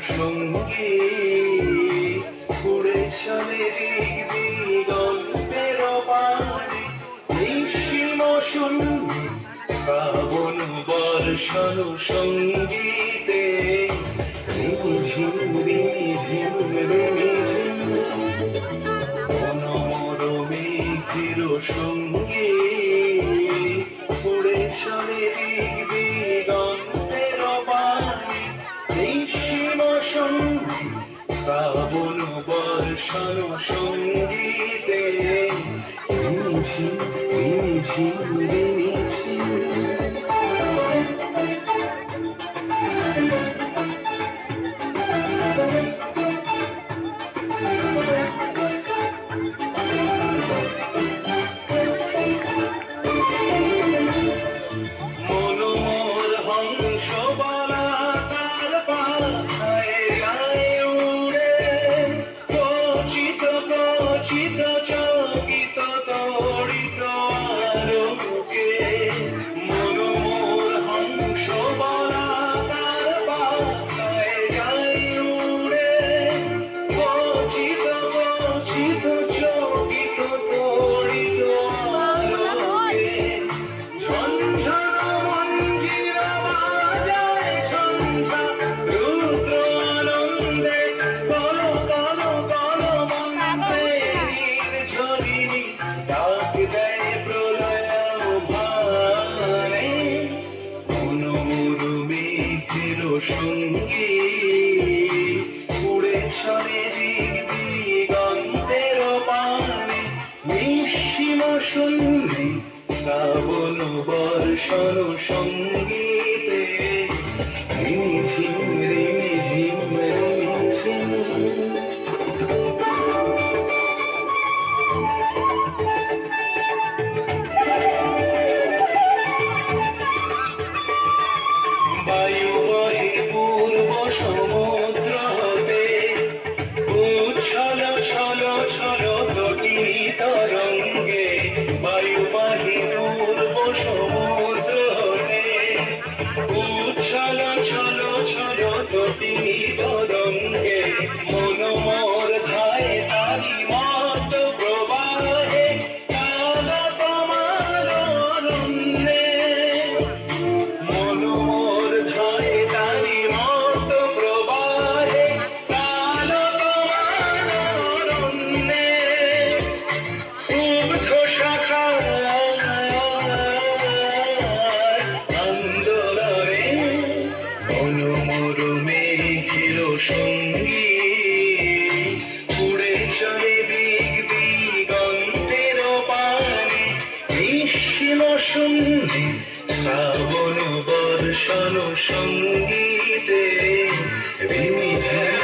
সঙ্গী উড়ে চলে দিক দিগন্তের পানে নিঃসীম শূন্যে শ্রাবণ বর্ষণ সঙ্গীতে রিমঝিম রিমঝিম রিমঝিম মনোমর মেঘের সঙ্গী উড়ে চলে দিক দিগন্তের পানে নিঃসীম সঙ্গী শ্রাবণ বর্ষণ সঙ্গীতে রিমঝিম রিমঝিম রিমঝিম। মনোমর হংস বলা তার পাখায় গায়ে উড়ে কচিত কচিত চকিত তড়িত আলোকে মনোমর হংস বলা তার পাখায় গায়ে উড়ে কচিত কচিত চকিত তড়িত আলোকে ঝনঝন মঞ্জির বাজায় ঝঞ্ঝা রুদ্র আনন্দে কল কল কল বন্দে নির্ঝরিণী ডাক দেয় প্রলয় ভানে মনোমর মেঘের সঙ্গী উড়ে চলে দিক দিগন্তের পানে নিঃসীম শূন্যে শ্রাবণ বর্ষণ সঙ্গীতে রিমঝিম রিমঝিম রিমঝিম। বায়ু বহে পূর্ব সমুদ্র হতে উচ্ছল ছল ছল তটিনী তরঙ্গে বায়ু বহে পূর্ব সমুদ্র হতে উচ্ছল ছল ছল তটিনী তরঙ্গে মনোমর ধায় তারি মত প্রবাহে কাল কমাল অরণ্যে মনোমর ধায় তারি মত প্রবাহে কাল কমাল অরণ্যে উগ্ধ শাখার আন্দোলনে মনোমর মেঘের সঙ্গী উড়ে চলে দিক দিগন্তের পানে নিঃসীম শূন্যে শ্রাবণ বর্ষণ সঙ্গীতে রিমঝিম